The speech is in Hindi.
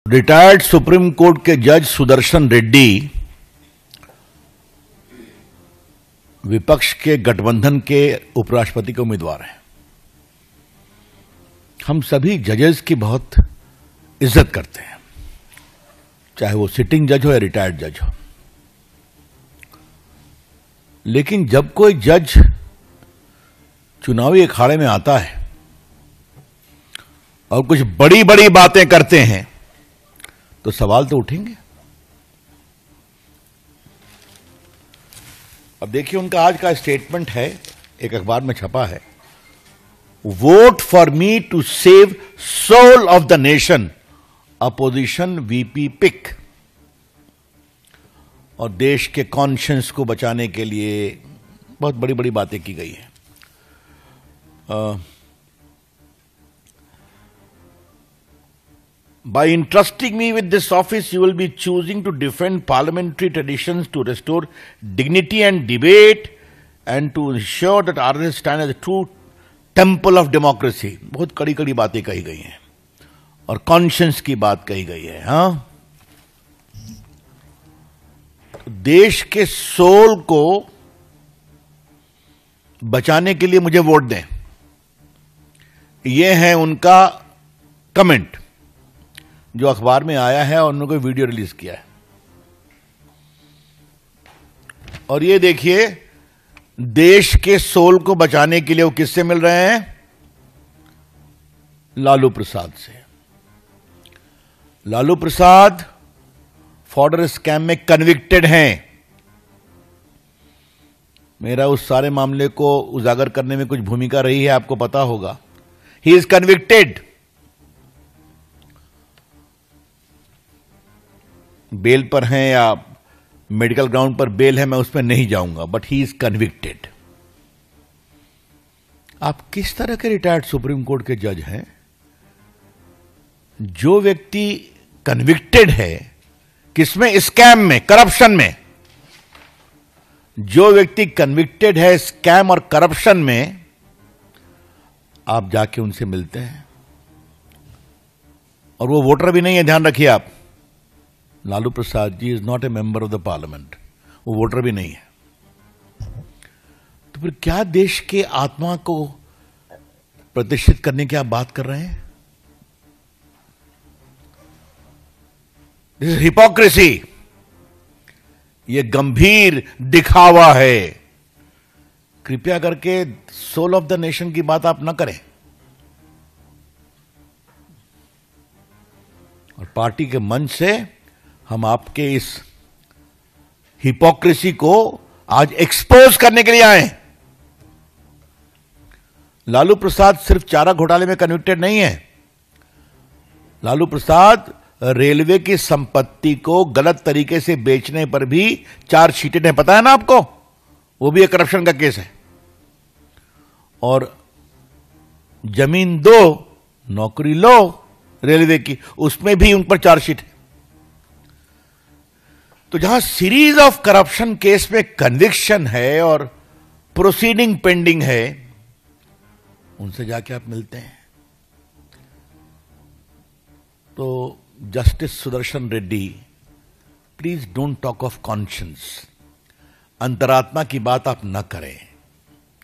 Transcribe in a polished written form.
रिटायर्ड सुप्रीम कोर्ट के जज सुदर्शन रेड्डी विपक्ष के गठबंधन के उपराष्ट्रपति के उम्मीदवार हैं। हम सभी जजेस की बहुत इज्जत करते हैं, चाहे वो सिटिंग जज हो या रिटायर्ड जज हो। लेकिन जब कोई जज चुनावी अखाड़े में आता है और कुछ बड़ी बड़ी बातें करते हैं तो सवाल तो उठेंगे। अब देखिए, उनका आज का स्टेटमेंट है, एक अखबार में छपा है, vote for me to save soul of the nation, opposition VP pick. और देश के कॉन्शियंस को बचाने के लिए बहुत बड़ी बड़ी बातें की गई हैं। By entrusting me with this office, you will be choosing to defend parliamentary traditions, to restore dignity and debate, and to ensure that RSS stand as a true temple of democracy. बहुत कड़ी कड़ी बातें कही गई हैं और कॉन्शियंस की बात कही गई है। हाँ, तो देश के सोल को बचाने के लिए मुझे वोट दें, यह है उनका कमेंट जो अखबार में आया है और उन्होंने कोई वीडियो रिलीज किया है। और ये देखिए, देश के सोल को बचाने के लिए वो किससे मिल रहे हैं? लालू प्रसाद से। लालू प्रसाद फॉर्डर स्कैम में कन्विक्टेड हैं। मेरा उस सारे मामले को उजागर करने में कुछ भूमिका रही है, आपको पता होगा। He is convicted. बेल पर हैं या मेडिकल ग्राउंड पर बेल है, मैं उसमें नहीं जाऊंगा, बट ही इज कन्विक्टेड। आप किस तरह के रिटायर्ड सुप्रीम कोर्ट के जज हैं? जो व्यक्ति कन्विक्टेड है, किसमें? स्कैम में, करप्शन में। जो व्यक्ति कन्विक्टेड है स्कैम और करप्शन में, आप जाके उनसे मिलते हैं और वो वोटर भी नहीं है, ध्यान रखिए आप। Lalu Prasad ji is not a member of the parliament, वो वोटर भी नहीं है। तो फिर क्या देश के आत्मा को प्रतिष्ठित करने की आप बात कर रहे हैं? This is hypocrisy. ये गंभीर दिखावा है। कृपया करके सोल ऑफ द नेशन की बात आप ना करें। और पार्टी के मंच से हम आपके इस हिपोक्रेसी को आज एक्सपोज करने के लिए आए। लालू प्रसाद सिर्फ चारा घोटाले में कन्विक्टेड नहीं है। लालू प्रसाद रेलवे की संपत्ति को गलत तरीके से बेचने पर भी चार्जशीटेड है, पता है ना आपको? वो भी एक करप्शन का केस है। और जमीन दो, नौकरी लो रेलवे की, उसमें भी उन पर चार्जशीट है। तो जहां सीरीज ऑफ करप्शन केस में कन्विक्शन है और प्रोसीडिंग पेंडिंग है, उनसे जाके आप मिलते हैं। तो justice Sudarshan Reddy, please don't talk of conscience. अंतरात्मा की बात आप न करें।